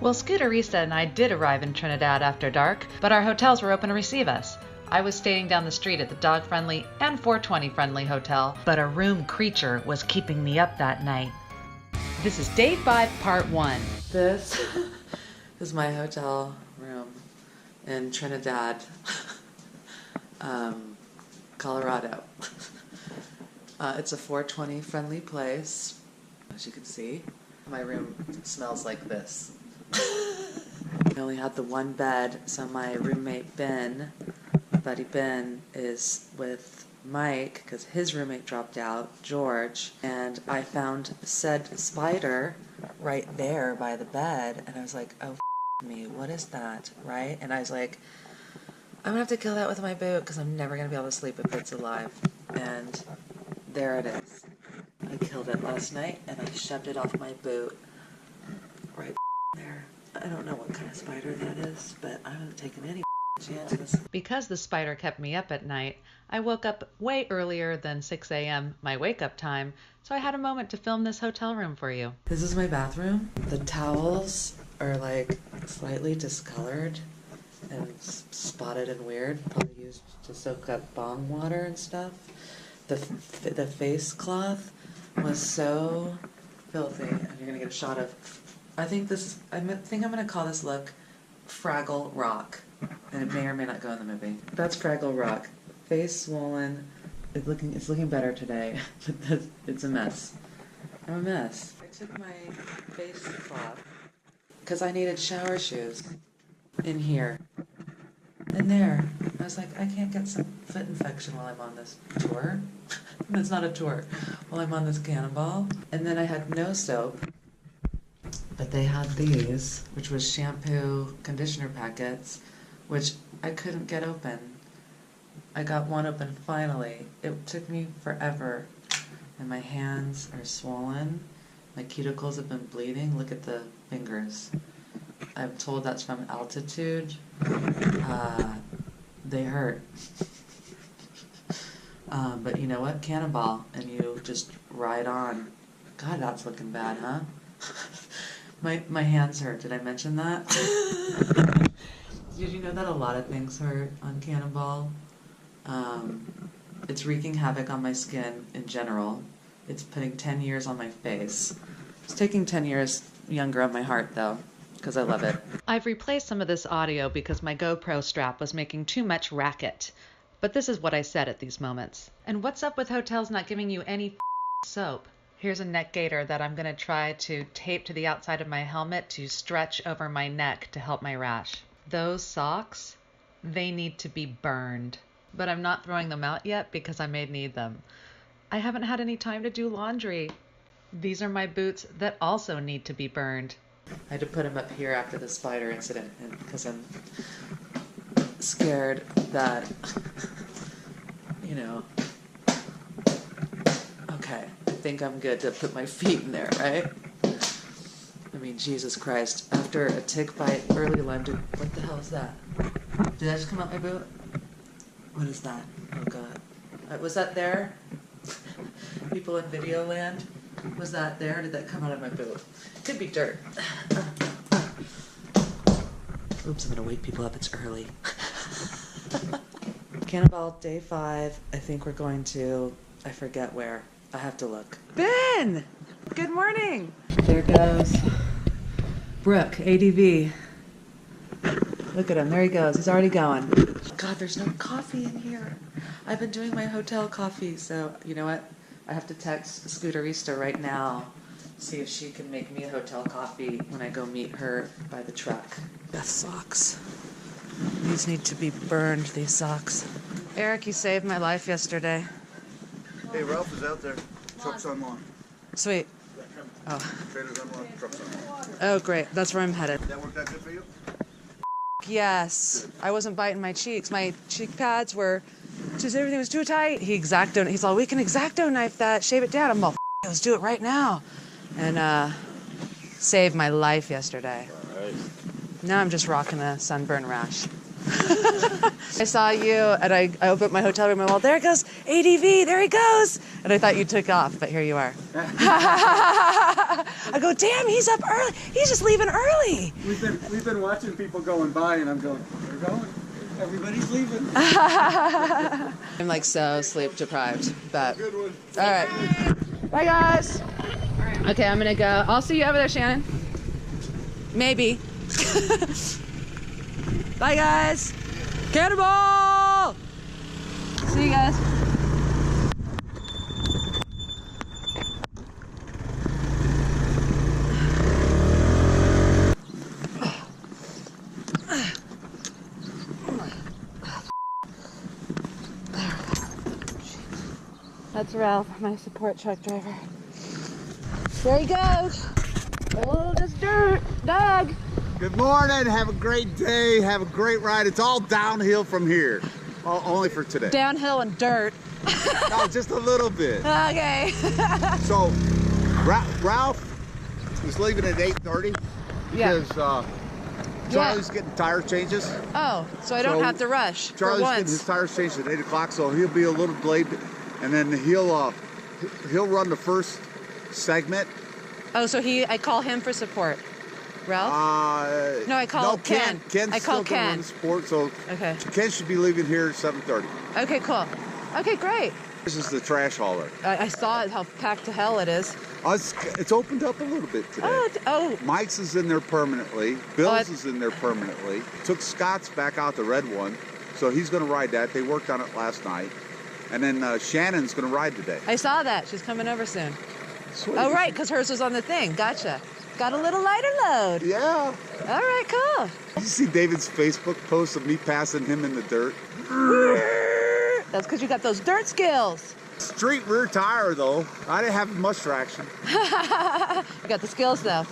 Well, Scooterista and I did arrive in Trinidad after dark, but our hotels were open to receive us. I was staying down the street at the dog-friendly and 420-friendly hotel, but a room creature was keeping me up that night. This is Day 5, Part 1. This is my hotel room in Trinidad, Colorado. It's a 420-friendly place, as you can see. My room smells like this. I only had the one bed, so my roommate Ben, buddy Ben, is with Mike because his roommate dropped out, George, and I found said spider right there by the bed, and I was like, oh, me, what is that, right? And I was like, I'm gonna have to kill that with my boot because I'm never gonna be able to sleep if it's alive. And there it is. I killed it last night, and I shoved it off my boot right there. I don't know what kind of spider that is, but I haven't taken any chances. Because the spider kept me up at night, I woke up way earlier than 6 a.m., my wake-up time, so I had a moment to film this hotel room for you. This is my bathroom. The towels are like slightly discolored and spotted and weird, probably used to soak up bong water and stuff. The face cloth was so filthy, and you're gonna get a shot of. I think I'm gonna call this look Fraggle Rock, and it may or may not go in the movie. That's Fraggle Rock. Face swollen. It's looking better today. It's a mess. I'm a mess. I took my face cloth because I needed shower shoes in here. And there. I was like, I can't get some foot infection while I'm on this tour. It's not a tour. While I'm on this cannonball. And then I had no soap. But they had these, which was shampoo conditioner packets, which I couldn't get open. I got one open finally. It took me forever. And my hands are swollen. My cuticles have been bleeding. Look at the fingers. I'm told that's from altitude. They hurt. But you know what? Cannonball. And you just ride on. God, that's looking bad, huh? My hands hurt. Did I mention that? Did you know that a lot of things hurt on Cannonball? It's wreaking havoc on my skin in general. It's putting 10 years on my face. It's taking 10 years younger on my heart, though, because I love it. I've replaced some of this audio because my GoPro strap was making too much racket. But this is what I said at these moments. And what's up with hotels not giving you any soap? Here's a neck gaiter that I'm going to try to tape to the outside of my helmet to stretch over my neck to help my rash. Those socks, they need to be burned. But I'm not throwing them out yet because I may need them. I haven't had any time to do laundry. These are my boots that also need to be burned. I had to put them up here after the spider incident because I'm scared that, you know, okay, I think I'm good to put my feet in there, right? I mean, Jesus Christ, after a tick bite, early Lyme, what the hell is that? Did that just come out my boot? What is that? Oh God. Was that there? People in video land? Was that there? Or did that come out of my boot? Could be dirt. Oops, I'm gonna wake people up, it's early. Cannonball, Day 5. I think we're going to, I forget where. I have to look. Ben! Good morning! There goes Brooke, ADV. Look at him, there he goes. He's already going. God, there's no coffee in here. I've been doing my hotel coffee, so you know what? I have to text Scooterista right now, see if she can make me a hotel coffee when I go meet her by the truck. Beth socks. These need to be burned, these socks. Eric, you saved my life yesterday. Hey, Ralph is out there. Truck's on lawn. Sweet. Oh. Trailer's on lawn, truck's on lawn. Oh, great. That's where I'm headed. Did that work out good for you? Yes. I wasn't biting my cheeks. My cheek pads were just, everything was too tight. He's all, we can X-Acto knife that, shave it down. I'm all, let's do it right now. And saved my life yesterday. All right. Now I'm just rocking a sunburn rash. I saw you, and I opened my hotel room, and well, there goes ADV, there he goes. And I thought you took off, but here you are. I go, damn, he's up early. He's just leaving early. We've been watching people going by, and I'm going, they're going. Everybody's leaving. I'm like so sleep deprived, but Good one. all right. Bye, guys. Okay, I'm gonna go. I'll see you over there, Shannon. Maybe. Bye, guys. Cannonball! See you guys. That's Ralph, my support truck driver. There he goes. Oh, this dirt, Doug. Good morning. Have a great day. Have a great ride. It's all downhill from here. Only for today. Downhill and dirt. No, just a little bit. Okay. So, Ralph is leaving at 8:30 because Charlie's getting tire changes. Oh, so I don't have to rush for Charlie's getting once. his tires changed at 8 o'clock, so he'll be a little delayed, and then he'll run the first segment. Oh, so I call him for support. Ralph? No, I call Ken. Ken's I call still gonna Ken. run the sport, so Okay. Ken should be leaving here at 7:30. Okay, cool. Okay, great. This is the trash hauler. I saw it, how packed to hell it is. It's opened up a little bit today. Oh. Mike's is in there permanently. Bill's is in there permanently. Took Scott's back out, the red one, so he's going to ride that. They worked on it last night. And then Shannon's going to ride today. I saw that. She's coming over soon. Sweet. Oh, right, because hers was on the thing. Gotcha. Got a little lighter load. Yeah. All right, cool. Did you see David's Facebook post of me passing him in the dirt? That's because you got those dirt skills. Street rear tire, though. I didn't have much traction. You got the skills, though.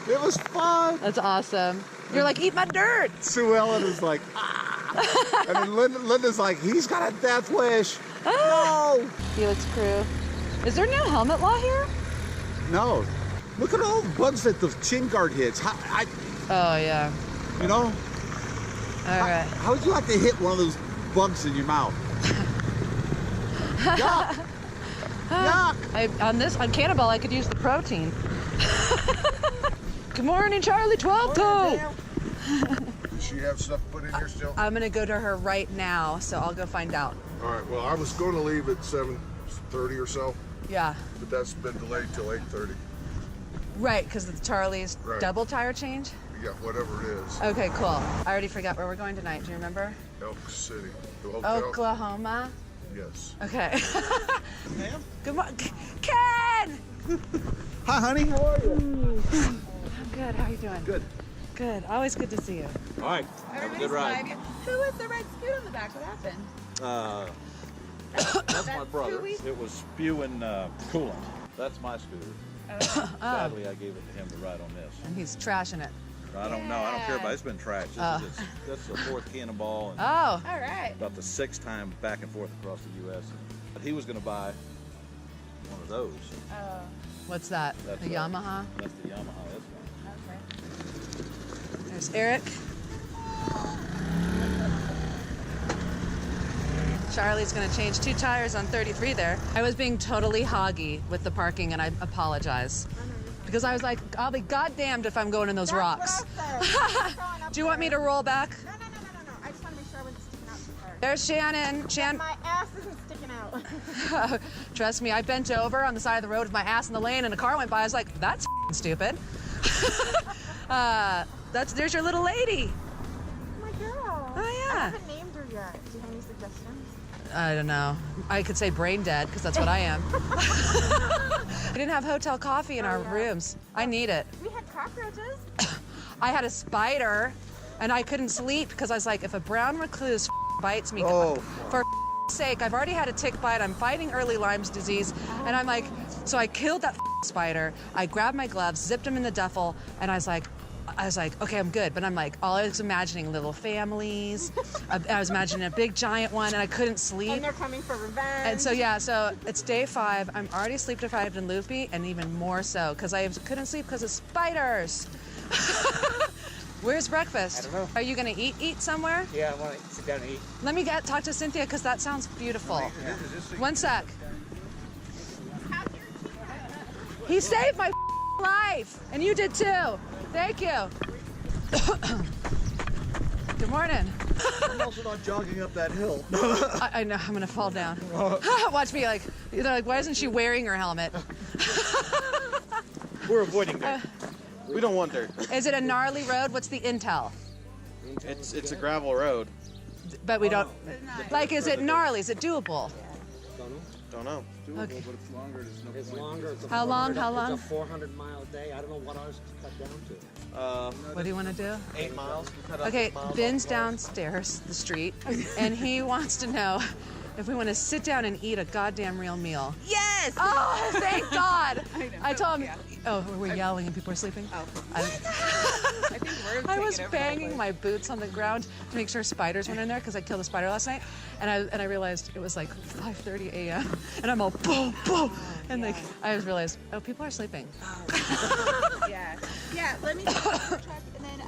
It was fun. That's awesome. You're like, eat my dirt. Sue Ellen is like, ah. And then Linda's like, he's got a death wish. No. Felix crew. Is there no helmet law here? No. Look at all the bugs that the chin guard hits. Oh, yeah. You know? All right. How would you like to hit one of those bugs in your mouth? Yuck. Yuck. On Cannonball, I could use the protein. Good morning, Charlie. 12-toe. Does she have stuff put in here still? I'm going to go to her right now, so I'll go find out. All right, well, I was going to leave at 7:30 or so, Yeah. but that's been delayed till 8:30. Right, because of Charlie's Right. double tire change? Yeah, whatever it is. Okay, cool. I already forgot where we're going tonight. Do you remember? Elk City, the hotel. Oklahoma. Yes. Okay. Ma'am? Good morning. Ken! Hi, honey. How are you? I'm good. How are you doing? Good. Good. Always good to see you. All right. Have a good ride. Who was the red scoot on the back? What happened? That's my brother. It was spewing coolant. That's my scooter. Sadly, I gave it to him to ride on this. And he's trashing it. I don't know. I don't care about it. It's been trashed. That's the fourth Cannonball and Oh. All right. about the sixth time back and forth across the U.S. But he was going to buy one of those. What's that? That's The Yamaha? That's the Yamaha. That's one. Okay. There's Eric. Charlie's gonna change 2 tires on 33 there. I was being totally hoggy with the parking and I apologize. Because I was like, I'll be goddamned if I'm going in those rocks. Do you want me to roll back? No. I just want to make sure I wasn't sticking out too far. There's Shannon. My ass isn't sticking out. Trust me, I bent over on the side of the road with my ass in the lane and a car went by. I was like, that's stupid. There's your little lady. My girl. Oh, yeah. I haven't named her yet. Do you have any suggestions? I don't know. I could say brain dead because that's what I am. We didn't have hotel coffee in our rooms. I need it. We had cockroaches. I had a spider and I couldn't sleep because I was like, if a brown recluse bites me, for sake, I've already had a tick bite. I'm fighting early Lyme's disease. And I'm like, so I killed that spider. I grabbed my gloves, zipped them in the duffel, and I was like, okay, I'm good. But I'm like, all I was imagining little families. I was imagining a big giant one, and I couldn't sleep. And they're coming for revenge. And so, yeah, so it's day 5. I'm already sleep deprived and loopy, and even more so, because I couldn't sleep because of spiders. Where's breakfast? I don't know. Are you gonna eat somewhere? Yeah, I want to sit down and eat. Let me talk to Cynthia because that sounds beautiful. One sec. He saved my life, and you did too. Thank you. Good morning. I'm also not jogging up that hill. I know I'm gonna fall down. Watch me like, they're like, why isn't she wearing her helmet? We're avoiding there. We don't want there. Is it a gnarly road? What's the intel? It's a gravel road. But we don't. Like, is it gnarly? Is it doable? Don't know. Okay. But it's longer. There's no It's point. longer. It's a How long? 400 How long? It's a 400-mile day. I don't know what ours cut down to. What do you want to do? 8 miles. We cut off Okay, 8 miles Ben's off the road. downstairs the street, and he wants to know if we want to sit down and eat a goddamn real meal. Yes! Oh, thank God! I know. I told him. Oh, we're yelling and people are sleeping. Oh. I think we're I was taking over banging the my boots on the ground to make sure spiders weren't in there because I killed a spider last night, and I realized it was like 5:30 a.m. and I'm all boom boom, and like I just realized, oh, people are sleeping. Yeah. Yeah, let me check the truck. And then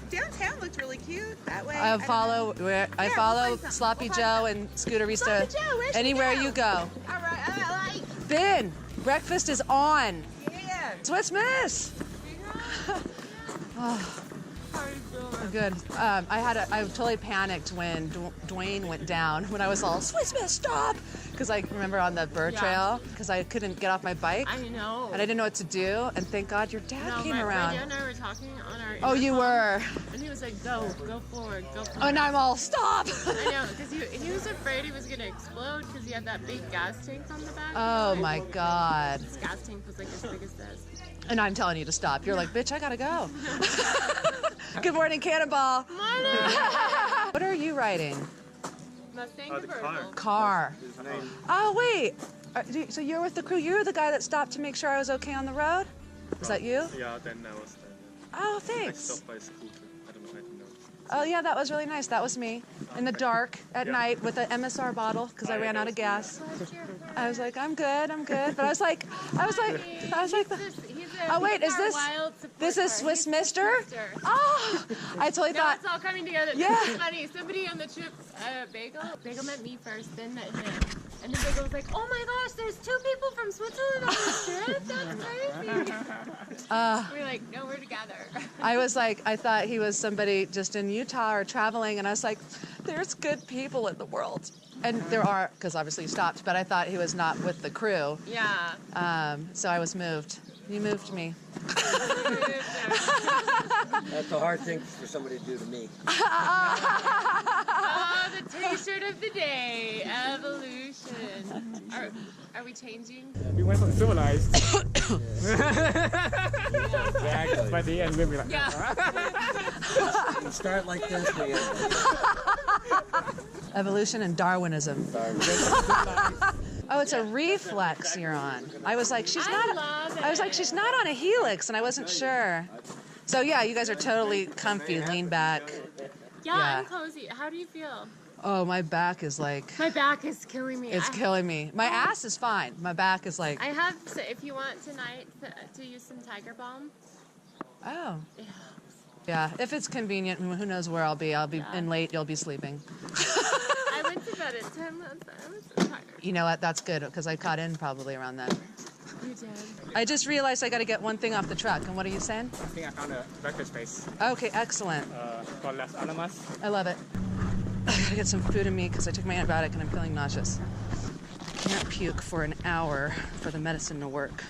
downtown looked really cute that way. I don't follow know. I Yeah, follow we'll find something. Sloppy We'll Joe find and Scooterista Sloppy Joe, where'd she anywhere go? you go. All right, I like. Ben, breakfast is on. Yeah. Swiss Miss. Oh, good. I totally panicked when Dwayne went down when I was all Swiss Miss stop because I remember on the bird trail because I couldn't get off my bike. I know. And I didn't know what to do, and thank God your dad came around. My dad and I were talking on our Oh, you were. And he was like, go forward, go forward. And I'm all, stop! I know, because he was afraid he was going to explode because he had that big gas tank on the back. Oh my God. His gas tank was like as big as this. And I'm telling you to stop. You're like, bitch, I gotta go. Good morning, Cannonball. Morning! What are you riding? Mustang the car. convertible. Car. Oh, wait. So you're with the crew. You're the guy that stopped to make sure I was okay on the road? Is that you? Yeah, then I was there. Oh, I thanks. stopped by Scooter. I don't know. I didn't know. Oh, yeah, that was really nice. That was me in the dark at night with an MSR bottle because I ran out of gas. I was like, I'm good. But I was like, oh, wait, is this is Swiss Mister? Oh, I totally No, thought. it's all coming together. Yeah. This is funny. Somebody on the trip, Bagel met me first, then met him. And then Bagel was like, oh my gosh, there's 2 people from Switzerland on this trip? That's crazy. We're like, no, we're together. I was like, I thought he was somebody just in Utah or traveling, and I was like, there's good people in the world. And there are, because obviously you stopped, but I thought he was not with the crew. Yeah. So I was moved. You moved me. That's a hard thing for somebody to do to me. Oh, the t-shirt of the day, evolution. Are we changing? We went from civilized. Exactly. By the end, we'll be like, Yeah. You start like this, we end. Evolution and Darwinism. Oh, it's a reflex you're on. I was like, she's not. I was like, she's not on a helix, and I wasn't sure. So yeah, you guys are totally comfy. Lean back. Yeah, Yeah. I'm cozy. How do you feel? Oh, my back is like. My back is killing me. It's killing me. My ass is fine. My back is like. I have, so if you want tonight to use some Tiger Balm. Oh. It helps. Yeah, if it's convenient, who knows where I'll be. I'll be in late. You'll be sleeping. I went to bed at 10 last night. I was so tired. You know what? That's good because I caught in probably around then. You did. I just realized I got to get one thing off the truck. And what are you saying? I think I found a breakfast place Okay, excellent. called Las Alamas. I love it. I gotta get some food in me because I took my antibiotic and I'm feeling nauseous. I can't puke for an hour for the medicine to work.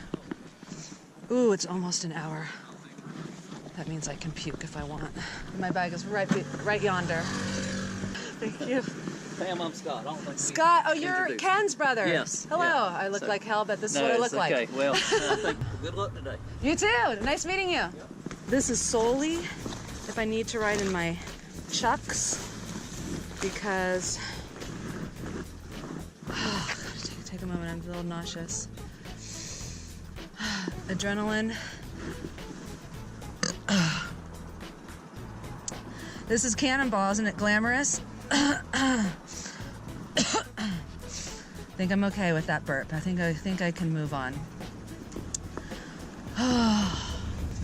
Ooh, it's almost an hour. That means I can puke if I want. My bag is right yonder. Thank you. Pam, I'm Scott. I don't think Scott, oh, you're introduced. Ken's brother. Yes. Hello. Yeah. I look So- like hell, but this is No, what I it's look like. okay. Well, I think good luck today. You too. Nice meeting you. This is solely if I need to ride in my chucks because gotta take a moment. I'm a little nauseous. Adrenaline. This is Cannonball, isn't it glamorous? I think I'm okay with that burp. I think I can move on.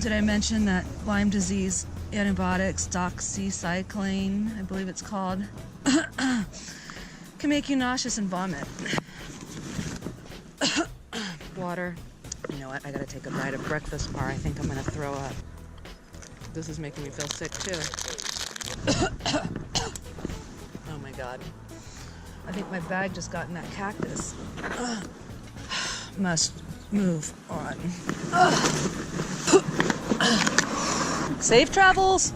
Did I mention that Lyme disease antibiotics, doxycycline, I believe it's called. Can make you nauseous and vomit. Water. You know what? I gotta take a bite of breakfast bar. I think I'm gonna throw up. This is making me feel sick too. Oh my God. I think my bag just got in that cactus. Must move on. Safe travels.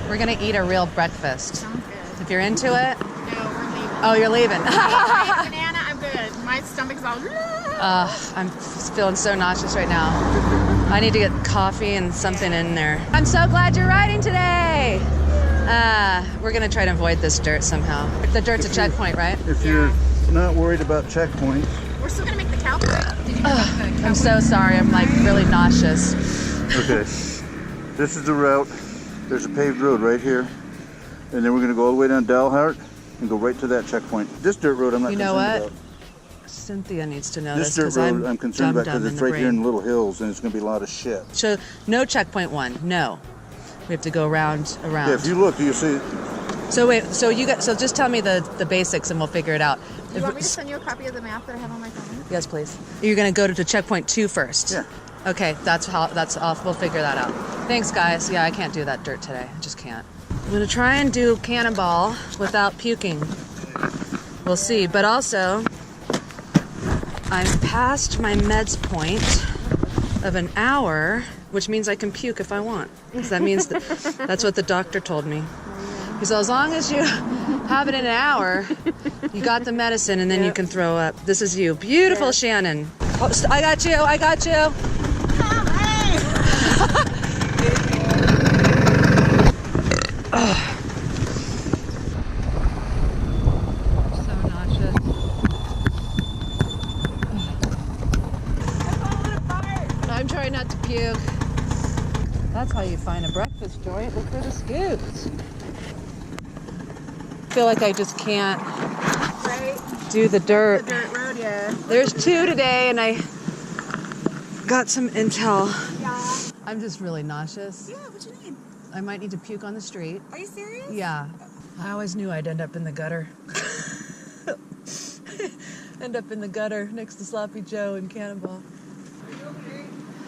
We're gonna eat a real breakfast. Sounds good. If you're into it. No, we're leaving. Oh, you're leaving. I ate a banana, I'm good. My stomach's all... I'm feeling so nauseous right now. I need to get coffee and something in there. I'm so glad you're riding today. We're gonna try to avoid this dirt somehow. The dirt's a checkpoint, right? If you're not worried about checkpoints. We're still gonna make the cowboy. Did you know about the cowboy? I'm so sorry. I'm like really nauseous. Okay. This is the route. There's a paved road right here. And then we're gonna go all the way down Dalhart and go right to that checkpoint. This dirt road I'm not You know concerned what? about. Cynthia needs to know This this dirt because road I'm concerned about because dumb it's right here in the little hills and it's gonna be a lot of shit. So no checkpoint 1. No. We have to go around. Yeah, if you look, you see. So wait, so just tell me the basics and we'll figure it out. Do you want me to send you a copy of the map that I have on my phone? Yes, please. You're gonna go to checkpoint 2 first. Yeah. Okay, that's off. We'll figure that out. Thanks, guys. Yeah, I can't do that dirt today. I just can't. I'm gonna try and do cannonball without puking. We'll see. But also, I'm past my meds point of an hour, which means I can puke if I want. So that means that's what the doctor told me. He said, as long as you have it in an hour, you got the medicine, and then you can throw up. This is you. Beautiful, Shannon. Oh, I got you. I got you. So nauseous. I'm trying not to puke. That's how you find a breakfast joint. Look for the scoots. I feel like I just can't do the dirt. The dirt road, yeah. There's 2 today, and I got some intel. Yeah. I'm just really nauseous. Yeah, what you need? I might need to puke on the street. Are you serious? Yeah. I always knew I'd end up in the gutter. End up in the gutter next to Sloppy Joe and Cannonball.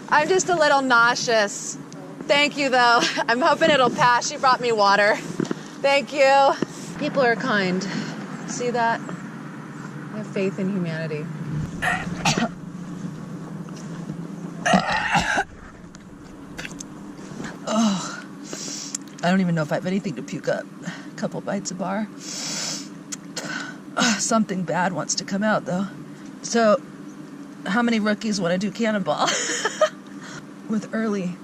I'm just a little nauseous. Thank you, though. I'm hoping it'll pass. She brought me water. Thank you. People are kind. See that? I have faith in humanity. Oh, I don't even know if I have anything to puke up. A couple bites of bar. Something bad wants to come out, though. So, how many rookies want to do cannonball? With early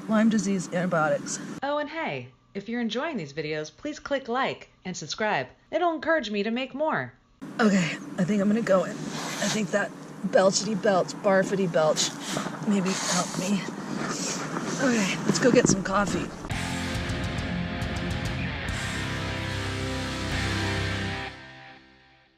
Lyme disease antibiotics. Oh, and hey, if you're enjoying these videos, please click like and subscribe. It'll encourage me to make more. Okay, I think I'm gonna go in. I think that belchity belch, barfity belch maybe help me. Okay, let's go get some coffee.